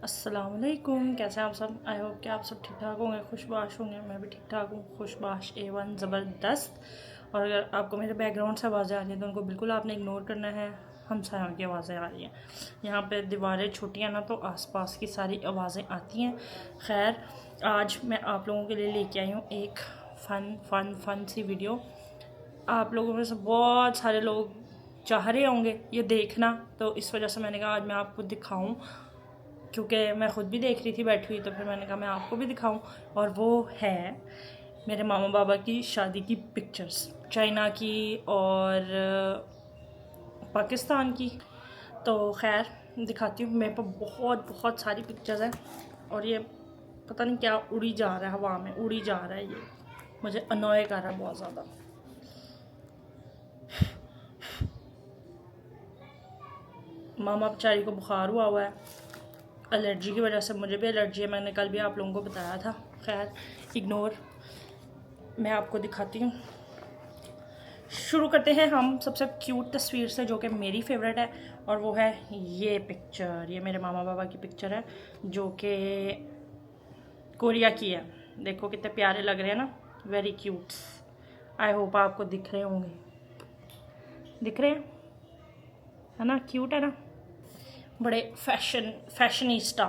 अस्सलाम वालेकुम। कैसे हैं आप सब? आई होप कि आप सब ठीक ठाक होंगे, खुशबाश होंगे। मैं भी ठीक ठाक हूँ, खुशबाश A1 ज़बरदस्त। और अगर आपको मेरे बैकग्राउंड से आवाज़ें आ रही हैं तो उनको बिल्कुल आपने इग्नोर करना है। हमसायों की आवाज़ें आ रही हैं, यहाँ पे दीवारें छोटी हैं ना, तो आसपास की सारी आवाज़ें आती हैं। खैर, आज मैं आप लोगों के लिए लेके आई हूँ एक फ़न सी वीडियो। आप लोगों में से बहुत सारे लोग चाह रहे होंगे ये देखना, तो इस वजह से मैंने कहा आज मैं आपको दिखाऊं, क्योंकि मैं ख़ुद भी देख रही थी बैठी हुई, तो फिर मैंने कहा मैं आपको भी दिखाऊं। और वो है मेरे मामा बाबा की शादी की पिक्चर्स, चाइना की और पाकिस्तान की। तो खैर दिखाती हूँ। मेरे पास बहुत बहुत सारी पिक्चर्स हैं और ये पता नहीं क्या उड़ी जा रहा है, हवा में उड़ी जा रहा है। ये मुझे अनॉय कर रहा है बहुत ज़्यादा। मामा बेचारी को बुखार हुआ है एलर्जी की वजह से। मुझे भी एलर्जी है, मैंने कल भी आप लोगों को बताया था। खैर इग्नोर, मैं आपको दिखाती हूँ। शुरू करते हैं हम सबसे क्यूट तस्वीर से, जो कि मेरी फेवरेट है, और वो है ये पिक्चर। ये मेरे मामा बाबा की पिक्चर है जो कि कोरिया की है। देखो कितने प्यारे लग रहे हैं ना, वेरी क्यूट। आई होप आपको दिख रहे होंगे, दिख रहे हैं है ना, क्यूट है ना, बड़े फैशनिस्टा।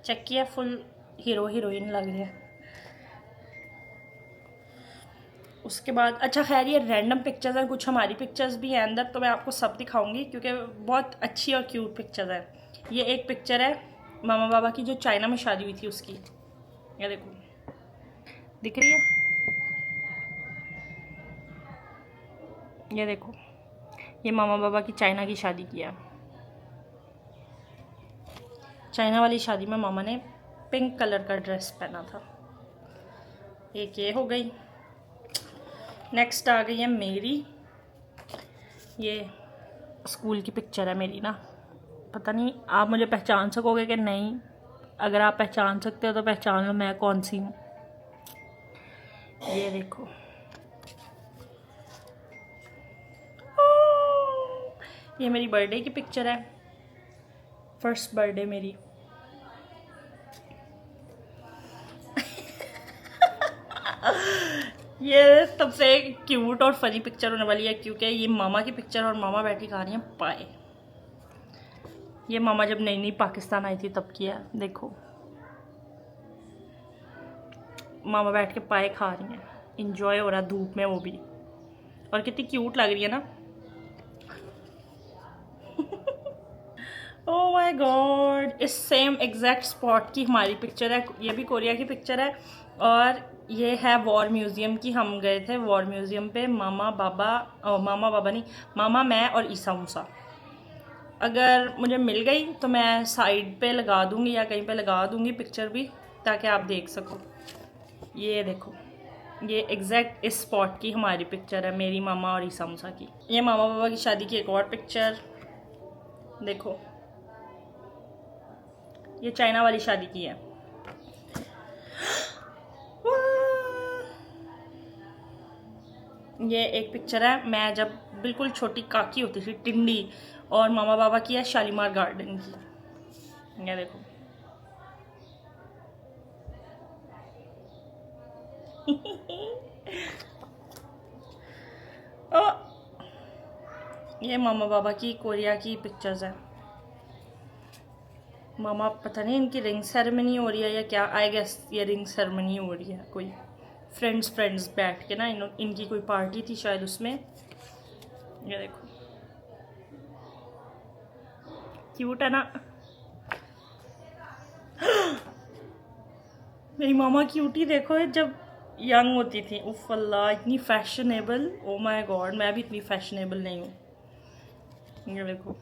चेक किया, फुल हीरो हीरोइन लग रही है। उसके बाद अच्छा खैर ये रैंडम पिक्चर्स हैं, कुछ हमारी पिक्चर्स भी हैं अंदर, तो मैं आपको सब दिखाऊंगी क्योंकि बहुत अच्छी और क्यूट पिक्चर्स हैं। ये एक पिक्चर है मामा बाबा की जो चाइना में शादी हुई थी उसकी। ये देखो, दिख रही है? ये देखो, ये मामा बाबा की चाइना की शादी की है। चाइना वाली शादी में मामा ने पिंक कलर का ड्रेस पहना था। एक ये हो गई। नेक्स्ट आ गई है मेरी, ये स्कूल की पिक्चर है मेरी ना। पता नहीं आप मुझे पहचान सकोगे कि नहीं। अगर आप पहचान सकते हो तो पहचान लो मैं कौन सी हूँ। ये देखो, ये मेरी बर्थडे की पिक्चर है, फर्स्ट बर्थडे मेरी। ये सबसे क्यूट और फनी पिक्चर होने वाली है क्योंकि ये मामा की पिक्चर और मामा बैठी खा रही हैं पाए। ये मामा जब नई नई पाकिस्तान आई थी तब की है। देखो मामा बैठ के पाए खा रही हैं, इंजॉय हो रहा है धूप में वो भी, और कितनी क्यूट लग रही है ना। ओह माय गॉड, इस सेम एग्जैक्ट स्पॉट की हमारी पिक्चर है। ये भी कोरिया की पिक्चर है और ये है वॉर म्यूज़ियम की। हम गए थे वॉर म्यूज़ियम पे, मामा बाबा नहीं, मामा मैं और ईसा मूसा। अगर मुझे मिल गई तो मैं साइड पे लगा दूंगी या कहीं पे लगा दूंगी पिक्चर भी, ताकि आप देख सको। ये देखो, ये एग्जैक्ट इस स्पॉट की हमारी पिक्चर है, मेरी मामा और ईसा मूसा की। ये मामा बाबा की शादी की एक और पिक्चर देखो, ये चाइना वाली शादी की है। ये एक पिक्चर है मैं जब बिल्कुल छोटी काकी होती थी, टिंडी, और मामा बाबा की है शालीमार गार्डन की। ये देखो। ओ, ये मामा बाबा की कोरिया की पिक्चर्स है। मामा पता नहीं इनकी रिंग सेरेमनी हो रही है या क्या, आई गेस ये रिंग सेरेमनी हो रही है। कोई फ्रेंड्स बैठ के ना, इनकी कोई पार्टी थी शायद उसमें। ये देखो, क्यूट है ना। मेरी मामा क्यूटी देखो जब यंग होती थी, उफ अल्लाह इतनी फैशनेबल। ओ माय गॉड, मैं भी इतनी फैशनेबल नहीं हूँ। ये देखो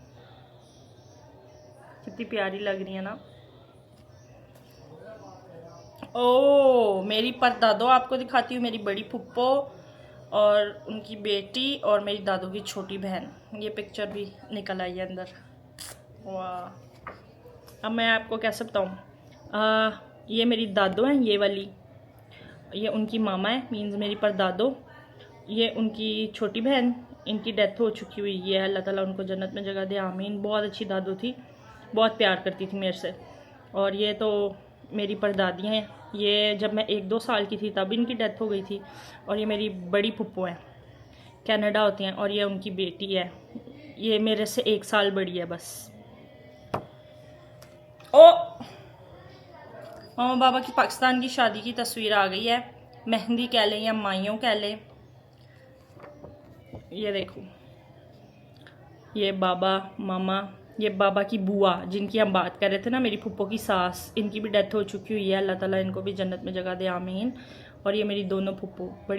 कितनी प्यारी लग रही है ना। ओ मेरी परदादो आपको दिखाती हूँ, मेरी बड़ी फुप्पो और उनकी बेटी और मेरी दादू की छोटी बहन। ये पिक्चर भी निकल आई है अंदर। वाह, अब मैं आपको कैसे बताऊँ। ये मेरी दादो हैं, ये वाली, ये उनकी मामा है, मीन्स मेरी परदादो। ये उनकी छोटी बहन, इनकी डेथ हो चुकी हुई है, अल्लाह ताला उनको जन्नत में जगह दे, आमीन। बहुत अच्छी दादू थी, बहुत प्यार करती थी मेरे से। और ये तो मेरी परदादी हैं, ये जब मैं 1-2 साल की थी तब इनकी डेथ हो गई थी। और ये मेरी बड़ी फुप्पो हैं, कनाडा होती हैं, और ये उनकी बेटी है, ये मेरे से 1 साल बड़ी है बस। ओ मामा बाबा की पाकिस्तान की शादी की तस्वीर आ गई है, मेहंदी कह लें या माइयों कह लें। ये देखो, ये बाबा मामा, ये बाबा की बुआ जिनकी हम बात कर रहे थे ना, मेरी फुप्पो की सास, इनकी भी डेथ हो चुकी हुई है, अल्लाह ताला इनको भी जन्नत में जगह दे, आमीन। और ये मेरी दोनों फुप्पो,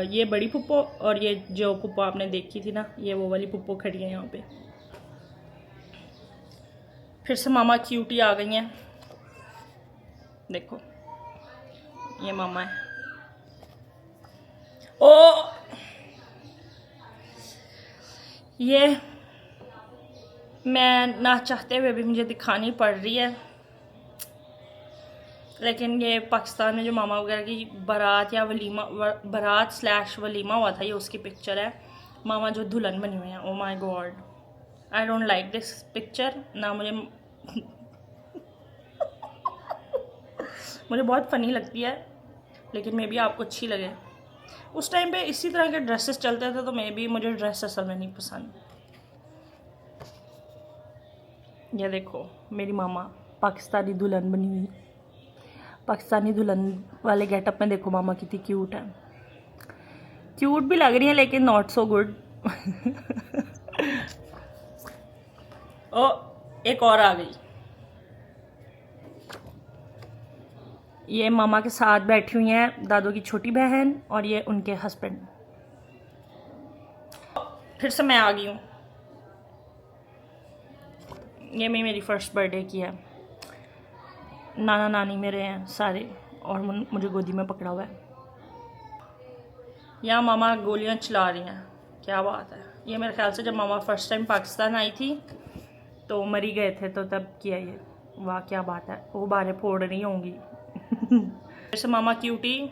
ये बड़ी फुप्पो, और ये जो फुप्पो आपने देखी थी ना, ये वो वाली फुप्पो खड़ी है यहाँ पे। फिर से मामा क्यूटी आ गई हैं, देखो ये मामा है। ओ ये मैं ना चाहते हुए भी मुझे दिखानी पड़ रही है, लेकिन ये पाकिस्तान में जो मामा वगैरह की बारात या वलीमा, बारात / वलीमा हुआ था, ये उसकी पिक्चर है। मामा जो दुल्हन बनी हुई हैं, oh my God, I don't like this picture ना, मुझे बहुत फ़नी लगती है, लेकिन मे बी आपको अच्छी लगे। उस टाइम पे इसी तरह के ड्रेसेस चलते थे, तो मे बी मुझे ड्रेस असल में नहीं पसंद। ये देखो मेरी मामा पाकिस्तानी दुल्हन बनी हुई, पाकिस्तानी दुल्हन वाले गेटअप में देखो मामा कितनी क्यूट है, क्यूट भी लग रही है लेकिन नॉट सो गुड। ओ एक और आ गई, ये मामा के साथ बैठी हुई हैं दादू की छोटी बहन, और ये उनके हस्बैंड। फिर से मैं आ गई हूँ, ये मेरी फर्स्ट बर्थडे की है, नाना नानी मेरे हैं सारे, और मुझे गोदी में पकड़ा हुआ है। यहाँ मामा गोलियाँ चला रही हैं, क्या बात है। ये मेरे ख्याल से जब मामा फर्स्ट टाइम पाकिस्तान आई थी तो मरी गए थे, तो तब किया ये। वाह क्या बात है, वो बारें फोड़ रही होंगी। जैसे मामा क्यूटी,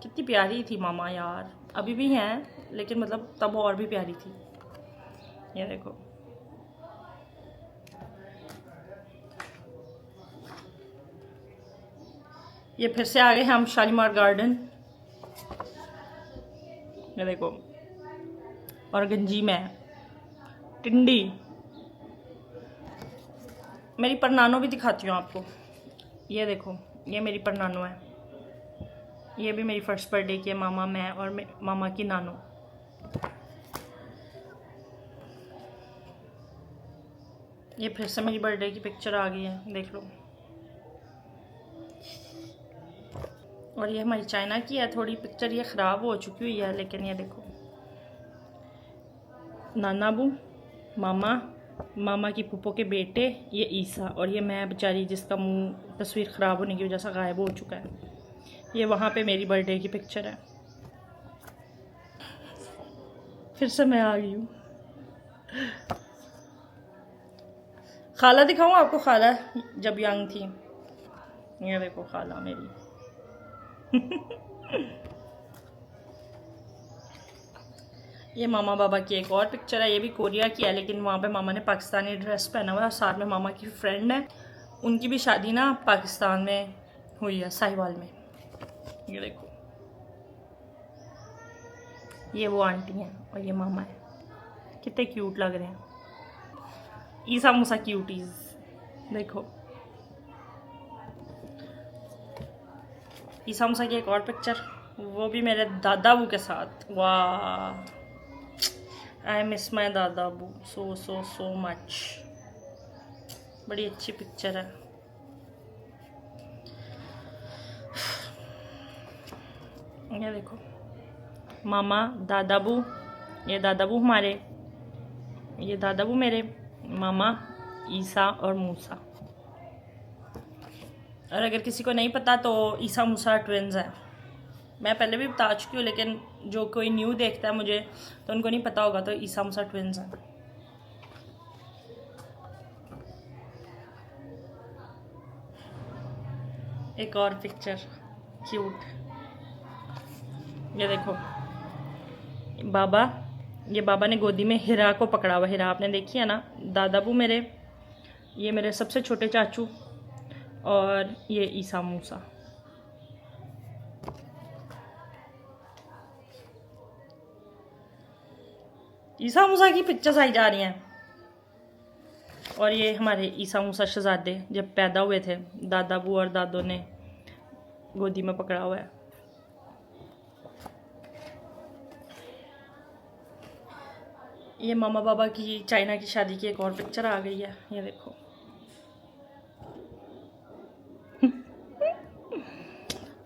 कितनी प्यारी थी मामा यार, अभी भी हैं लेकिन मतलब तब और भी प्यारी थी। ये देखो, ये फिर से आ गए हम शालीमार गार्डन, ये देखो, और गंजी में टिंडी। मेरी परनानो भी दिखाती हूँ आपको, ये देखो, ये मेरी परनानो है, ये भी मेरी फर्स्ट बर्थडे की है, मामा मैं और मामा की नानो। ये फिर से मेरी बर्थडे की पिक्चर आ गई है, देख लो। और ये हमारी चाइना की है, थोड़ी पिक्चर ये ख़राब हो चुकी हुई है, लेकिन ये देखो, नानाबू, मामा, मामा की पुप्पो के बेटे, ये ईसा, और ये मैं बेचारी जिसका मुंह तस्वीर ख़राब होने की वजह से गायब हो चुका है। ये वहाँ पे मेरी बर्थडे की पिक्चर है। फिर से मैं आ गई हूँ, खाला दिखाऊँ आपको, खाला जब यंग थी, ये देखो खाला मेरी। ये मामा बाबा की एक और पिक्चर है, ये भी कोरिया की है, लेकिन वहाँ पे मामा ने पाकिस्तानी ड्रेस पहना हुआ है, और साथ में मामा की फ्रेंड है, उनकी भी शादी ना पाकिस्तान में हुई है, साहिवाल में। ये देखो, ये वो आंटी हैं और ये मामा है, कितने क्यूट लग रहे हैं, ईसा मूसा क्यूटीज। देखो ईसा मूसा की एक और पिक्चर, वो भी मेरे दादाबू के साथ। वाह, I miss my दादाबू so so so much, बड़ी अच्छी पिक्चर है। ये देखो, मामा, दादाबू, ये दादाबू हमारे, ये दादाबू मेरे, मामा, ईसा और मूसा। और अगर किसी को नहीं पता तो ईसा मूसा ट्विन्स हैं, मैं पहले भी बता चुकी हूँ, लेकिन जो कोई न्यू देखता है मुझे तो उनको नहीं पता होगा, तो ईसा मूसा ट्विन्स हैं। एक और पिक्चर क्यूट, ये देखो, बाबा, ये बाबा ने गोदी में हिरा को पकड़ा हुआ, हिरा आपने देखी है ना, दादाबू मेरे, ये मेरे सबसे छोटे चाचू और ये ईसा मूसा। ईसा मूसा की पिक्चर्स आई जा रही हैं। और ये हमारे ईसा मूसा शहजादे जब पैदा हुए थे, दादा बू और दादों ने गोदी में पकड़ा हुआ है। ये मामा बाबा की चाइना की शादी की एक और पिक्चर आ गई है, ये देखो।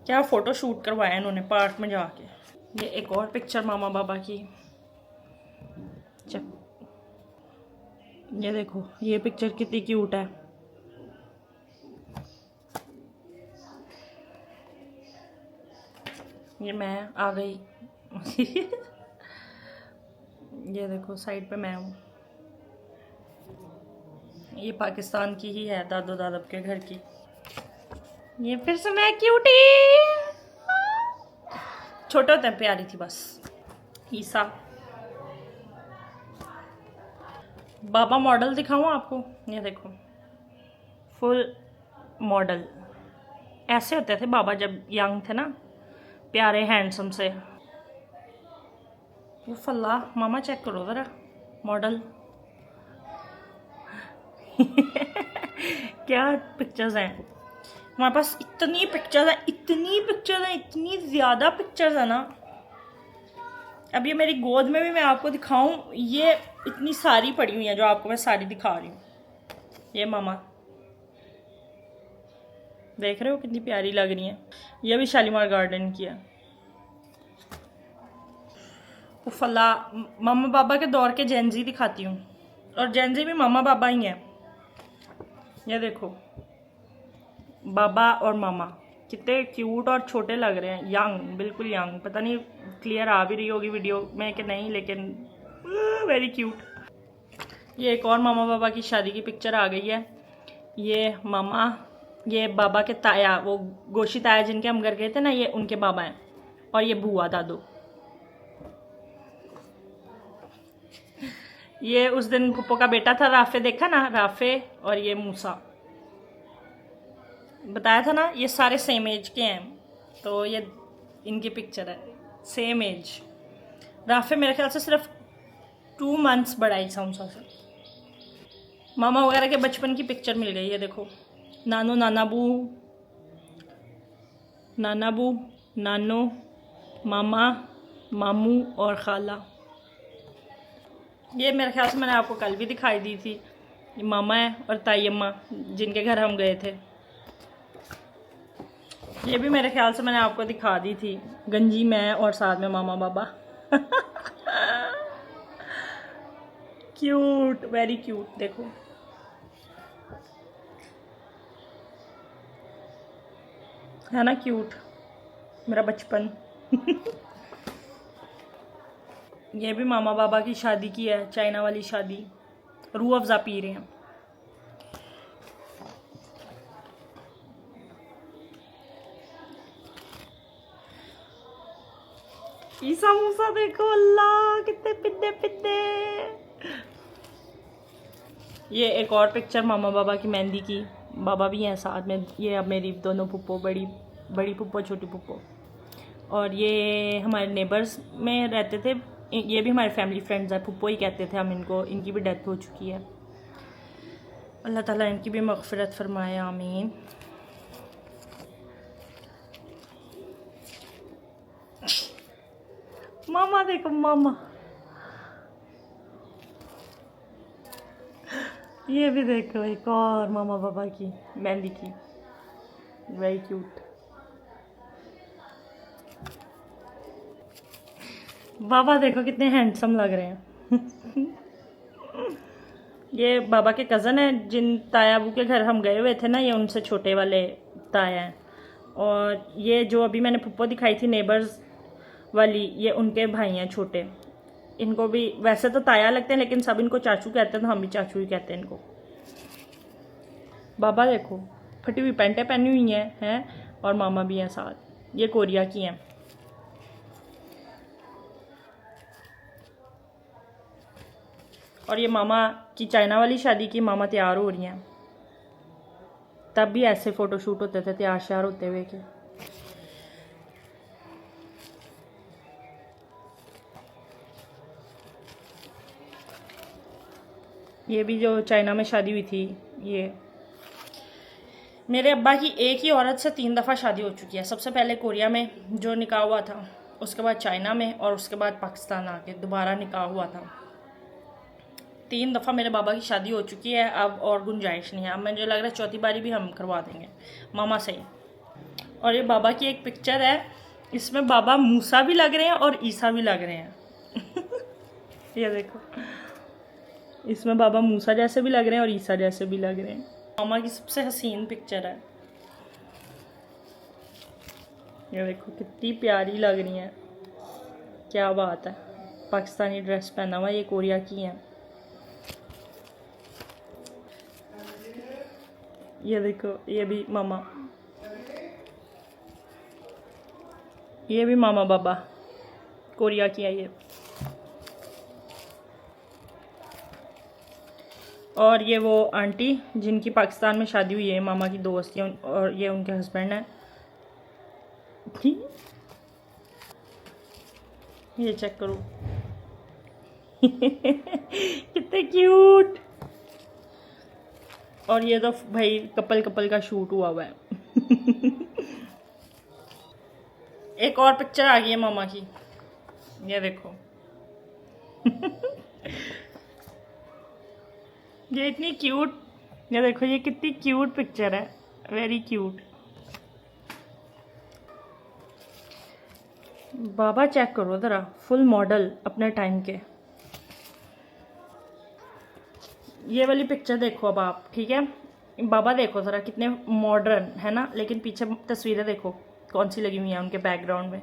क्या फोटो शूट करवाया इन्होंने पार्क में जाके। ये एक और पिक्चर मामा बाबा की। ये देखो, ये पिक्चर कितनी क्यूट है। ये मैं आ गई। ये देखो साइड पे मैं हूँ। ये पाकिस्तान की ही है, दादो दादब के घर की। ये फिर से मैं क्यूटी। छोटे होते प्यारी थी बस। ईसा बाबा मॉडल दिखाऊं आपको, ये देखो फुल मॉडल। ऐसे होते थे बाबा जब यंग थे ना, प्यारे हैंडसम से। वो फल्ला मामा चेक करो ज़रा मॉडल। क्या पिक्चर्स हैं हमारे पास, इतनी पिक्चर्स हैं, इतनी पिक्चर्स हैं, इतनी ज़्यादा पिक्चर्स हैं ना। अब ये मेरी गोद में भी मैं आपको दिखाऊं, ये इतनी सारी पड़ी हुई हैं जो आपको मैं सारी दिखा रही हूँ। ये मामा देख रहे हो कितनी प्यारी लग रही है। ये भी शालीमार गार्डन की है। फला मामा बाबा के दौर के जेंजी दिखाती हूँ, और जेंजी भी मामा बाबा ही हैं। ये देखो बाबा और मामा कितने क्यूट और छोटे लग रहे हैं, यंग, बिल्कुल यंग। पता नहीं क्लियर आ भी रही होगी वीडियो में कि नहीं, लेकिन वेरी क्यूट। ये एक और मामा बाबा की शादी की पिक्चर आ गई है। ये मामा, ये बाबा के ताया, वो गोशी ताया जिनके हम घर गए थे ना, ये उनके बाबा हैं। और ये बुआ दादू। ये उस दिन पुप्पो का बेटा था राफे, देखा ना राफे। और ये मूसा, बताया था ना, ये सारे सेम एज के हैं, तो ये इनकी पिक्चर है सेम एज। राफे मेरे ख्याल से सिर्फ 2 मंथ्स बड़ा ही मूसा से। मामा वगैरह के बचपन की पिक्चर मिल गई है, देखो। नानो नानाबू, नानाबू, नानो, मामा, मामू और खाला। ये मेरे ख्याल से मैंने आपको कल भी दिखाई दी थी। ये मामा है और ताई अम्मा जिनके घर हम गए थे। ये भी मेरे ख्याल से मैंने आपको दिखा दी थी। गंजी मैं और साथ में मामा बाबा। Cute, very cute. देखो है ना क्यूट, मेरा बचपन। ये भी मामा बाबा की शादी की है, चाइना वाली शादी। रूह अफ़ज़ा पी रहे हैं। ईसा मूसा देखो, अल्लाह कितने पिद्दे पिद्दे। ये एक और पिक्चर मामा बाबा की मेहंदी की, बाबा भी हैं साथ में। ये अब मेरी दोनों पुप्पो, बड़ी पुप्पो, छोटी पुप्पो। और ये हमारे नेबर्स में रहते थे। ये भी हमारे फैमिली फ्रेंड्स हैं, पुप्पो ही कहते थे हम इनको। इनकी भी डेथ हो चुकी है, अल्लाह ताला इनकी भी मग़फ़िरत फरमाए, आमीन। मामा देखो मामा, ये भी देखो एक और मामा बाबा की मेहंदी की, वेरी क्यूट। बाबा देखो कितने हैंडसम लग रहे हैं। ये बाबा के कज़न हैं, जिन तायाबू के घर हम गए हुए थे ना, ये उनसे छोटे वाले ताया हैं। और ये जो अभी मैंने पुप्पो दिखाई थी नेबर्स वाली, ये उनके भाई हैं छोटे। इनको भी वैसे तो ताया लगते हैं, लेकिन सब इनको चाचू कहते हैं, तो हम भी चाचू ही कहते हैं इनको। बाबा देखो फटी हुई पैंटें पहनी हुई हैं और मामा भी हैं साथ। ये कोरिया की हैं। और ये मामा की चाइना वाली शादी की, मामा तैयार हो रही हैं। तब भी ऐसे फ़ोटोशूट होते थे तैयार श्यार होते हुए के। ये भी जो चाइना में शादी हुई थी, ये मेरे अब्बा की एक ही औरत से 3 दफ़ा शादी हो चुकी है। सबसे पहले कोरिया में जो निकाह हुआ था, उसके बाद चाइना में, और उसके बाद पाकिस्तान आके दोबारा निकाह हुआ था। 3 दफ़ा मेरे बाबा की शादी हो चुकी है, अब और गुंजाइश नहीं है। अब मुझे लग रहा है चौथी बारी भी हम करवा देंगे मामा से ही। और ये बाबा की एक पिक्चर है, इसमें बाबा मूसा भी लग रहे हैं और ईसा भी लग रहे हैं। ये देखो, इसमें बाबा मूसा जैसे भी लग रहे हैं और ईसा जैसे भी लग रहे हैं। मामा की सबसे हसीन पिक्चर है। ये देखो कितनी प्यारी लग रही है, क्या बात है। पाकिस्तानी ड्रेस पहना हुआ, ये कोरिया की है। ये देखो, ये भी मामा, ये भी मामा बाबा कोरिया की है ये। और ये वो आंटी जिनकी पाकिस्तान में शादी हुई है, मामा की दोस्त है, और ये उनके हस्बैंड हैं। ये चेक करो कितने क्यूट। और ये तो भाई कपल का शूट हुआ है। एक और पिक्चर आ गई है मामा की, ये देखो। ये इतनी क्यूट, ये देखो ये कितनी क्यूट पिक्चर है, वेरी क्यूट। बाबा चेक करो ज़रा, फुल मॉडल अपने टाइम के। ये वाली पिक्चर देखो अब आप, ठीक है। बाबा देखो ज़रा कितने मॉडर्न है ना, लेकिन पीछे तस्वीरें देखो कौन सी लगी हुई हैं उनके बैकग्राउंड में।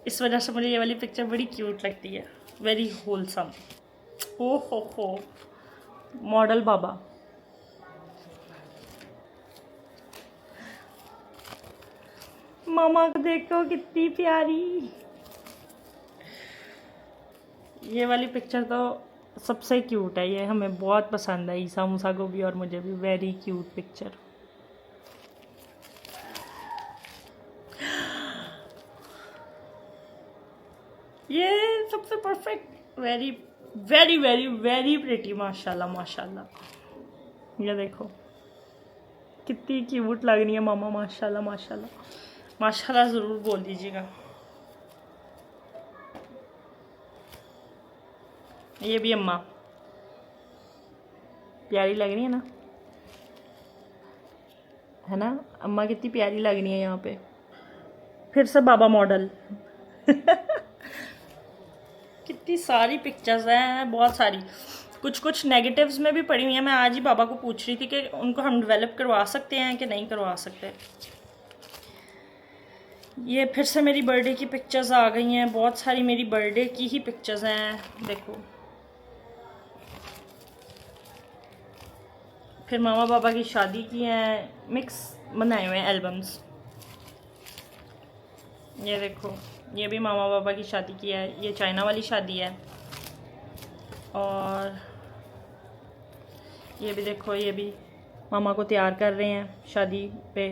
इस वजह से मुझे ये वाली पिक्चर बड़ी क्यूट लगती है, वेरी होलसम। ओ हो, मॉडल बाबा। मामा को देखो कितनी प्यारी। ये वाली पिक्चर तो सबसे क्यूट है, ये हमें बहुत पसंद है, ईसा मूसा को भी और मुझे भी। Very cute picture. ये सबसे perfect, very very very very pretty, माशाल्लाह माशाल्लाह। ये देखो कितनी क्यूट लग रही है मामा, माशाल्लाह माशाल्लाह माशाल्लाह ज़रूर बोल दीजिएगा। ये भी अम्मा प्यारी लग रही है ना, है ना। अम्मा कितनी प्यारी लग रही है यहाँ पे। फिर से बाबा मॉडल। कितनी सारी पिक्चर्स हैं, बहुत सारी। कुछ नेगेटिव्स में भी पड़ी हुई हैं। मैं आज ही बाबा को पूछ रही थी कि उनको हम डेवलप करवा सकते हैं कि नहीं करवा सकते। ये फिर से मेरी बर्थडे की पिक्चर्स आ गई हैं, बहुत सारी मेरी बर्थडे की ही पिक्चर्स हैं, देखो। फिर मामा बाबा की शादी की हैं, मिक्स बनाए हुए हैं एल्बम्स। ये देखो, ये भी मामा बाबा की शादी की है, ये चाइना वाली शादी है। और ये भी देखो, ये भी मामा को तैयार कर रहे हैं शादी पे।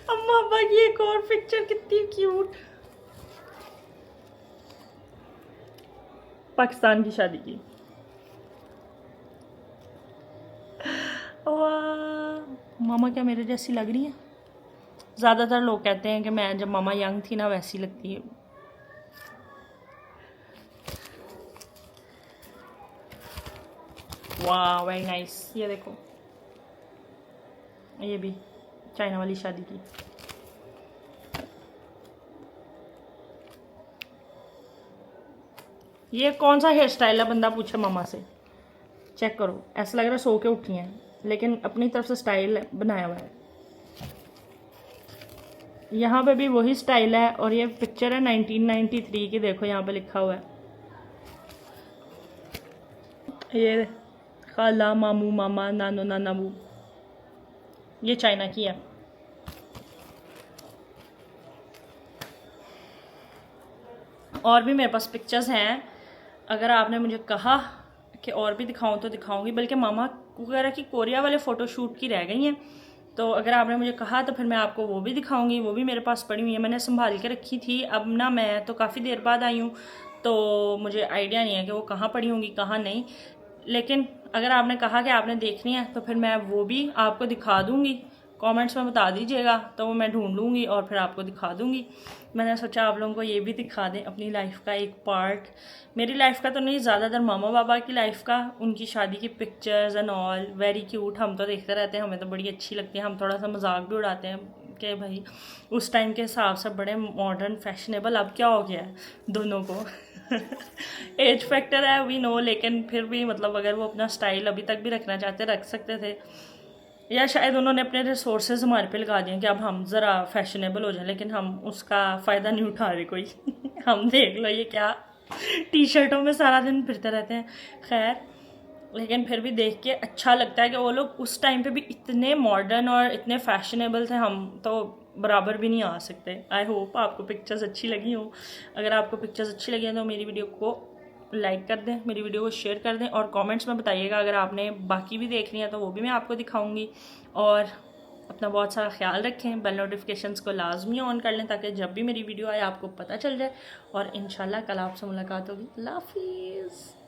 अम्मा अब्बा की एक और पिक्चर कितनी क्यूट, पाकिस्तान की शादी की। वाह, मामा क्या मेरे जैसी लग रही है? ज़्यादातर लोग कहते हैं कि मैं जब मामा यंग थी ना वैसी लगती है। वाह वेरी नाइस। ये देखो, ये भी चाइना वाली शादी की। ये कौन सा हेयर स्टाइल है, बंदा पूछे मामा से। चेक करो, ऐसा लग रहा है सो के उठी हैं, लेकिन अपनी तरफ से स्टाइल बनाया हुआ है। यहाँ पे भी वही स्टाइल है। और ये पिक्चर है 1993 की, देखो यहाँ पे लिखा हुआ है। ये खाला मामू मामा नानो नानाबू, ये चाइना की है। और भी मेरे पास पिक्चर्स हैं, अगर आपने मुझे कहा कि और भी दिखाऊं तो दिखाऊंगी, बल्कि मामा वगैरह की कोरिया वाले फ़ोटोशूट की रह गई हैं, तो अगर आपने मुझे कहा तो फिर मैं आपको वो भी दिखाऊंगी। वो भी मेरे पास पड़ी हुई है, मैंने संभाल के रखी थी। अब ना मैं तो काफ़ी देर बाद आई हूँ, तो मुझे आइडिया नहीं है कि वो कहाँ पड़ी होंगी कहाँ नहीं, लेकिन अगर आपने कहा कि आपने देखनी है तो फिर मैं वो भी आपको दिखा दूँगी। कमेंट्स में बता दीजिएगा तो वो मैं ढूंढ लूँगी और फिर आपको दिखा दूँगी। मैंने सोचा आप लोगों को ये भी दिखा दें, अपनी लाइफ का एक पार्ट, मेरी लाइफ का तो नहीं, ज़्यादातर मामा बाबा की लाइफ का, उनकी शादी की pictures and all, very cute. हम तो देखते रहते हैं, हमें तो बड़ी अच्छी लगती है। हम थोड़ा सा मजाक भी उड़ाते हैं कि भाई उस टाइम के हिसाब से बड़े मॉडर्न फैशनेबल, अब क्या हो गया है दोनों को। एज फैक्टर है वी नो, लेकिन फिर भी मतलब अगर वो अपना स्टाइल अभी तक भी रखना चाहते रख सकते थे, या शायद उन्होंने अपने रिसोर्सेज हमारे पे लगा दिए कि अब हम ज़रा फैशनेबल हो जाए, लेकिन हम उसका फ़ायदा नहीं उठा रहे कोई। हम देख लो ये क्या टी शर्टों में सारा दिन फिरते रहते हैं। खैर, लेकिन फिर भी देख के अच्छा लगता है कि वो लोग उस टाइम पे भी इतने मॉडर्न और इतने फैशनेबल थे, हम तो बराबर भी नहीं आ सकते। आई होप आपको पिक्चर्स अच्छी लगी हो। अगर आपको पिक्चर्स अच्छी लगी हैं तो मेरी वीडियो को लाइक कर दें, मेरी वीडियो को शेयर कर दें, और कमेंट्स में बताइएगा अगर आपने बाकी भी देखनी है तो वो भी मैं आपको दिखाऊंगी। और अपना बहुत सारा ख्याल रखें, बेल नोटिफिकेशंस को लाजमी ऑन कर लें ताकि जब भी मेरी वीडियो आए आपको पता चल जाए। और इंशाल्लाह कल आपसे मुलाकात होगी। अल्लाह हाफिज़।